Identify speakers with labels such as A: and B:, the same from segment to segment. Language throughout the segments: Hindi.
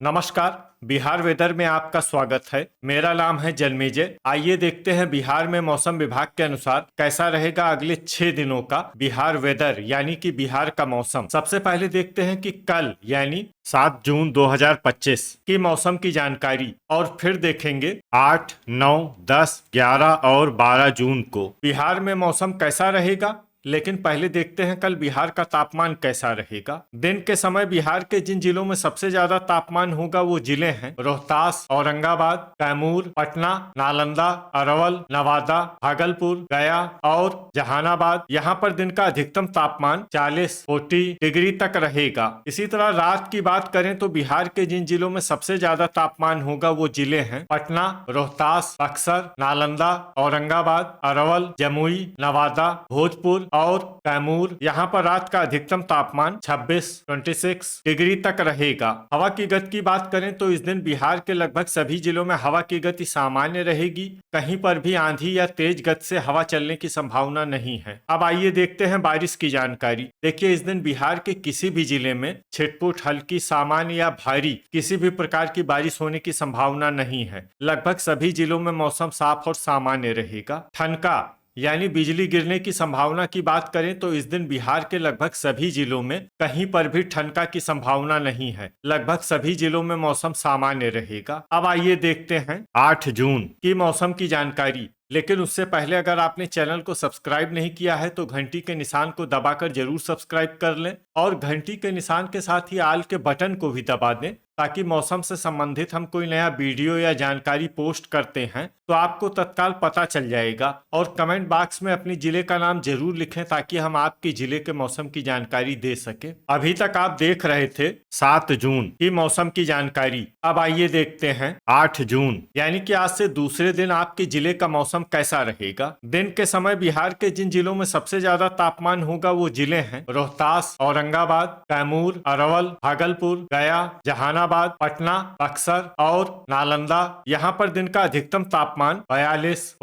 A: नमस्कार। बिहार वेदर में आपका स्वागत है। मेरा नाम है जन्मेजय। आइए देखते हैं बिहार में मौसम विभाग के अनुसार कैसा रहेगा अगले 6 दिनों का बिहार वेदर यानी कि बिहार का मौसम। सबसे पहले देखते हैं कि कल यानी 7 जून 2025 की मौसम की जानकारी और फिर देखेंगे 8, 9, 10, 11 और 12 जून को बिहार में मौसम कैसा रहेगा। लेकिन पहले देखते हैं कल बिहार का तापमान कैसा रहेगा। दिन के समय बिहार के जिन जिलों में सबसे ज्यादा तापमान होगा वो जिले हैं रोहतास, औरंगाबाद, कैमूर, पटना, नालंदा, अरवल, नवादा, भागलपुर, गया और जहानाबाद। यहाँ पर दिन का अधिकतम तापमान 40 डिग्री तक रहेगा। इसी तरह रात की बात करें तो बिहार के जिन जिलों में सबसे ज्यादा तापमान होगा वो जिले हैं पटना, रोहतास, बक्सर, नालंदा, औरंगाबाद, अरवल, जमुई, नवादा, भोजपुर और कैमूर। यहाँ पर रात का अधिकतम तापमान 26 डिग्री तक रहेगा। हवा की गति की बात करें तो इस दिन बिहार के लगभग सभी जिलों में हवा की गति सामान्य रहेगी। कहीं पर भी आंधी या तेज गति से हवा चलने की संभावना नहीं है। अब आइए देखते हैं बारिश की जानकारी। देखिए, इस दिन बिहार के किसी भी जिले में छिटपुट, हल्की, सामान्य या भारी किसी भी प्रकार की बारिश होने की संभावना नहीं है। लगभग सभी जिलों में मौसम साफ और सामान्य रहेगा। ठनका यानी बिजली गिरने की संभावना की बात करें तो इस दिन बिहार के लगभग सभी जिलों में कहीं पर भी ठनका की संभावना नहीं है। लगभग सभी जिलों में मौसम सामान्य रहेगा। अब आइए देखते हैं 8 जून की मौसम की जानकारी। लेकिन उससे पहले अगर आपने चैनल को सब्सक्राइब नहीं किया है तो घंटी के निशान को दबाकर जरूर सब्सक्राइब कर लें और घंटी के निशान के साथ ही आल के बटन को भी दबा दें ताकि मौसम से संबंधित हम कोई नया वीडियो या जानकारी पोस्ट करते हैं तो आपको तत्काल पता चल जाएगा। और कमेंट बॉक्स में अपनी जिले का नाम जरूर लिखें ताकि हम आपके जिले के मौसम की जानकारी दे सके। अभी तक आप देख रहे थे 7 जून की मौसम की जानकारी। अब आइए देखते हैं 8 जून यानी कि आज से दूसरे दिन आपके जिले का मौसम कैसा रहेगा। दिन के समय बिहार के जिन जिलों में सबसे ज्यादा तापमान होगा वो जिले हैं रोहतास, औरंगाबाद, कैमूर, अरवल, भागलपुर, गया, जहानाबाद, पटना, बक्सर और नालंदा। यहाँ पर दिन का अधिकतम तापमान 42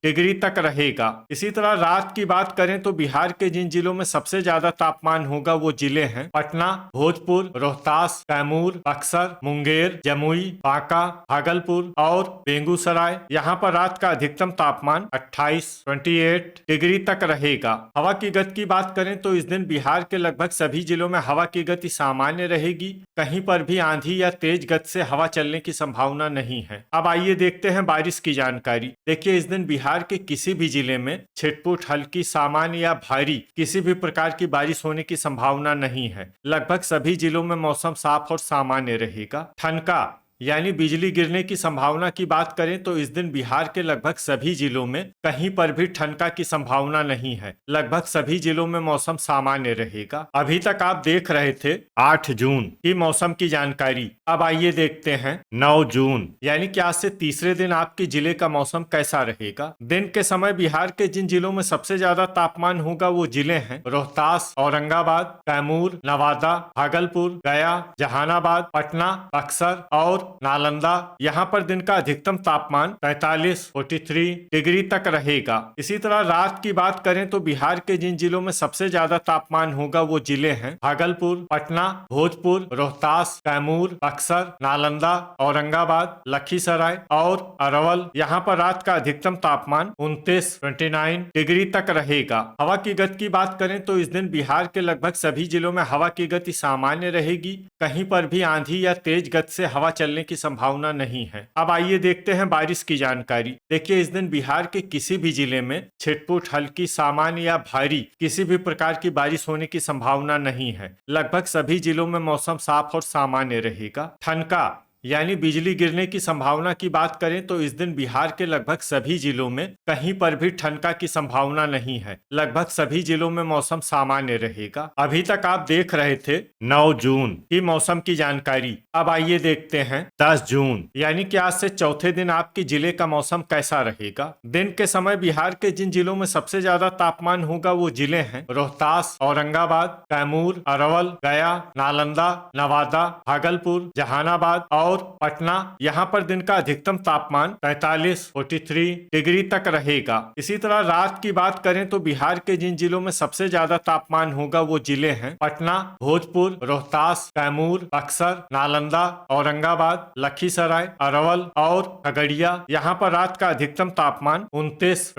A: डिग्री तक रहेगा। इसी तरह रात की बात करें तो बिहार के जिन जिलों में सबसे ज्यादा तापमान होगा वो जिले हैं पटना, भोजपुर, रोहतास, कैमूर, बक्सर, मुंगेर, जमुई, बांका, भागलपुर और बेगूसराय। यहाँ पर रात का अधिकतम तापमान 28 डिग्री तक रहेगा। हवा की गति की बात करें तो इस दिन बिहार के लगभग सभी जिलों में हवा की गति सामान्य रहेगी। कहीं पर भी आंधी या तेज गति से हवा चलने की संभावना नहीं है। अब आइए देखते हैं बारिश की जानकारी। देखिए, इस दिन बिहार के किसी भी जिले में छिटपुट, हल्की, सामान्य या भारी किसी भी प्रकार की बारिश होने की संभावना नहीं है। लगभग सभी जिलों में मौसम साफ और सामान्य रहेगा। ठनका यानी बिजली गिरने की संभावना की बात करें तो इस दिन बिहार के लगभग सभी जिलों में कहीं पर भी ठनका की संभावना नहीं है। लगभग सभी जिलों में मौसम सामान्य रहेगा। अभी तक आप देख रहे थे 8 जून की मौसम की जानकारी। अब आइए देखते हैं 9 जून यानी कि आज से तीसरे दिन आपके जिले का मौसम कैसा रहेगा। दिन के समय बिहार के जिन जिलों में सबसे ज्यादा तापमान होगा वो जिले हैं रोहतास, औरंगाबाद, कैमूर, नवादा, भागलपुर, गया, जहानाबाद, पटना, बक्सर और नालंदा। यहाँ पर दिन का अधिकतम तापमान 43 डिग्री तक रहेगा। इसी तरह रात की बात करें तो बिहार के जिन जिलों में सबसे ज्यादा तापमान होगा वो जिले हैं भागलपुर, पटना, भोजपुर, रोहतास, कैमूर, बक्सर, नालंदा, औरंगाबाद, लखीसराय और अरवल। यहाँ पर रात का अधिकतम तापमान 29 डिग्री तक रहेगा। हवा की गति की बात करें तो इस दिन बिहार के लगभग सभी जिलों में हवा की गति सामान्य रहेगी। कहीं पर भी आंधी या तेज गति से हवा चलने की संभावना नहीं है। अब आइए देखते हैं बारिश की जानकारी। देखिए, इस दिन बिहार के किसी भी जिले में छिटपुट, हल्की, सामान्य या भारी किसी भी प्रकार की बारिश होने की संभावना नहीं है। लगभग सभी जिलों में मौसम साफ और सामान्य रहेगा। ठनका यानी बिजली गिरने की संभावना की बात करें तो इस दिन बिहार के लगभग सभी जिलों में कहीं पर भी ठनका की संभावना नहीं है। लगभग सभी जिलों में मौसम सामान्य रहेगा। अभी तक आप देख रहे थे 9 जून की मौसम की जानकारी। अब आइए देखते हैं 10 जून यानी कि आज से चौथे दिन आपके जिले का मौसम कैसा रहेगा। दिन के समय बिहार के जिन जिलों में सबसे ज्यादा तापमान होगा वो जिले हैं रोहतास, औरंगाबाद, कैमूर, अरवल, गया, नालंदा, नवादा, भागलपुर, जहानाबाद और और पटना, यहाँ पर दिन का अधिकतम तापमान 43 डिग्री तक रहेगा। इसी तरह रात की बात करें तो बिहार के जिन जिलों में सबसे ज्यादा तापमान होगा वो जिले हैं पटना, भोजपुर, रोहतास, कैमूर, बक्सर, नालंदा, औरंगाबाद, लखीसराय, अरवल और खगड़िया। यहाँ पर रात का अधिकतम तापमान 29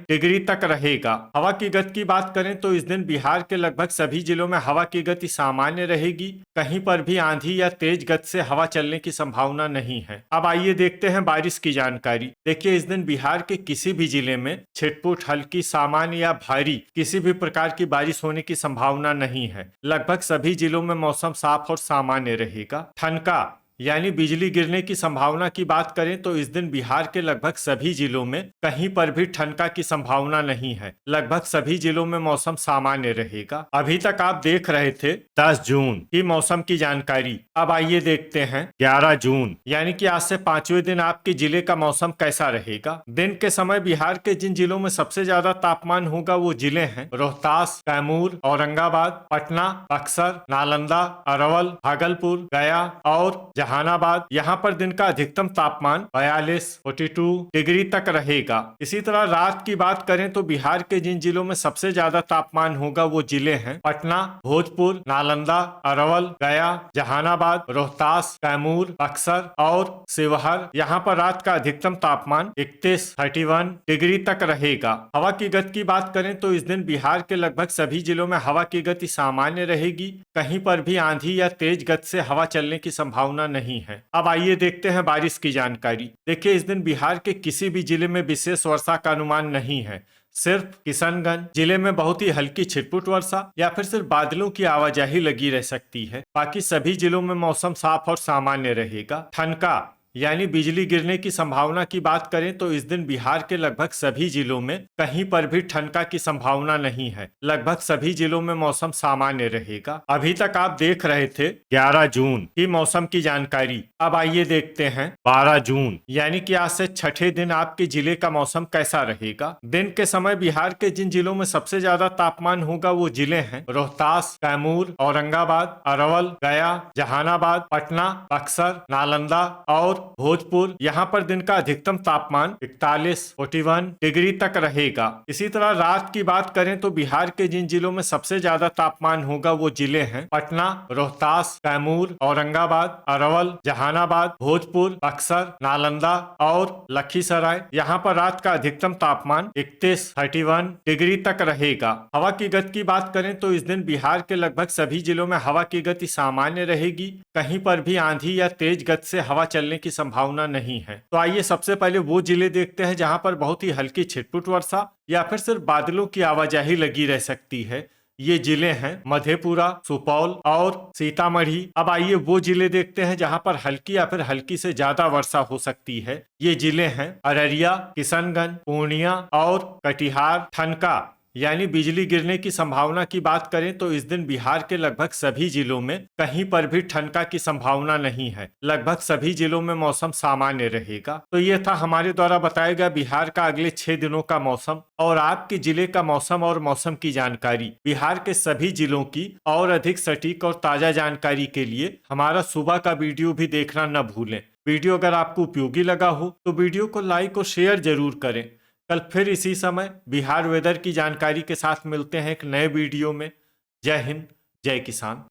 A: डिग्री तक रहेगा। हवा की गति की बात करें तो इस दिन बिहार के लगभग सभी जिलों में हवा की गति सामान्य रहेगी। कहीं पर भी आंधी या तेज गति से हवा चलने की संभावना नहीं है। अब आइए देखते हैं बारिश की जानकारी। देखिए, इस दिन बिहार के किसी भी जिले में छिटपुट, हल्की, सामान्य या भारी किसी भी प्रकार की बारिश होने की संभावना नहीं है। लगभग सभी जिलों में मौसम साफ और सामान्य रहेगा। ठनका यानी बिजली गिरने की संभावना की बात करें तो इस दिन बिहार के लगभग सभी जिलों में कहीं पर भी ठनका की संभावना नहीं है। लगभग सभी जिलों में मौसम सामान्य रहेगा। अभी तक आप देख रहे थे 10 जून की मौसम की जानकारी। अब आइए देखते हैं 11 जून यानी कि आज से 5वें दिन आपके जिले का मौसम कैसा रहेगा। दिन के समय बिहार के जिन जिलों में सबसे ज्यादा तापमान होगा वो जिले हैं रोहतास, कैमूर, औरंगाबाद, पटना, बक्सर, नालंदा, अरवल, भागलपुर, गया और जहानाबाद। यहाँ पर दिन का अधिकतम तापमान 42 डिग्री तक रहेगा। इसी तरह रात की बात करें तो बिहार के जिन जिलों में सबसे ज्यादा तापमान होगा वो जिले हैं पटना, भोजपुर, नालंदा, अरवल, गया, जहानाबाद, रोहतास, कैमूर, बक्सर और शिवहर। यहाँ पर रात का अधिकतम तापमान 31 डिग्री तक रहेगा। हवा की गति की बात करें तो इस दिन बिहार के लगभग सभी जिलों में हवा की गति सामान्य रहेगी। कहीं पर भी आंधी या तेज गति से हवा चलने की संभावना नहीं है। अब आइए देखते हैं बारिश की जानकारी। देखिए, इस दिन बिहार के किसी भी जिले में विशेष वर्षा का अनुमान नहीं है। सिर्फ किशनगंज जिले में बहुत ही हल्की छिटपुट वर्षा या फिर सिर्फ बादलों की आवाजाही लगी रह सकती है। बाकी सभी जिलों में मौसम साफ और सामान्य रहेगा। ठनका यानी बिजली गिरने की संभावना की बात करें तो इस दिन बिहार के लगभग सभी जिलों में कहीं पर भी ठनका की संभावना नहीं है। लगभग सभी जिलों में मौसम सामान्य रहेगा। अभी तक आप देख रहे थे 11 जून की मौसम की जानकारी। अब आइए देखते हैं 12 जून यानी कि आज से छठे दिन आपके जिले का मौसम कैसा रहेगा। दिन के समय बिहार के जिन जिलों में सबसे ज्यादा तापमान होगा वो जिले हैं रोहतास, कैमूर, औरंगाबाद, अरवल, गया, जहानाबाद, पटना, बक्सर, नालंदा और भोजपुर। यहाँ पर दिन का अधिकतम तापमान 41 डिग्री तक रहेगा। इसी तरह रात की बात करें तो बिहार के जिन जिलों में सबसे ज्यादा तापमान होगा वो जिले हैं पटना, रोहतास, कैमूर, औरंगाबाद, अरवल, जहानाबाद, भोजपुर, बक्सर, नालंदा और लखीसराय। यहाँ पर रात का अधिकतम तापमान 31 डिग्री तक रहेगा। हवा की गति की बात करें तो इस दिन बिहार के लगभग सभी जिलों में हवा की गति सामान्य रहेगी। कहीं पर भी आंधी या तेज गति से हवा चलने की संभावना नहीं है। तो आइए सबसे पहले वो जिले देखते हैं जहां पर बहुत ही हल्की छिटपुट वर्षा या फिर सिर्फ बादलों की आवाजाही लगी रह सकती है। ये जिले हैं मधेपुरा, सुपौल और सीतामढ़ी। अब आइए वो जिले देखते हैं जहां पर हल्की या फिर हल्की से ज्यादा वर्षा हो सकती है। ये जिले हैं अररिया, किशनगंज, पूर्णिया और कटिहार। ठनका यानी बिजली गिरने की संभावना की बात करें तो इस दिन बिहार के लगभग सभी जिलों में कहीं पर भी ठनका की संभावना नहीं है। लगभग सभी जिलों में मौसम सामान्य रहेगा। तो ये था हमारे द्वारा बताया गया बिहार का अगले 6 दिनों का मौसम और आपके जिले का मौसम और मौसम की जानकारी। बिहार के सभी जिलों की और अधिक सटीक और ताजा जानकारी के लिए हमारा सुबह का वीडियो भी देखना न भूलें। वीडियो अगर आपको उपयोगी लगा हो तो वीडियो को लाइक और शेयर जरूर करें। कल फिर इसी समय बिहार वेदर की जानकारी के साथ मिलते हैं एक नए वीडियो में। जय हिंद, जय किसान।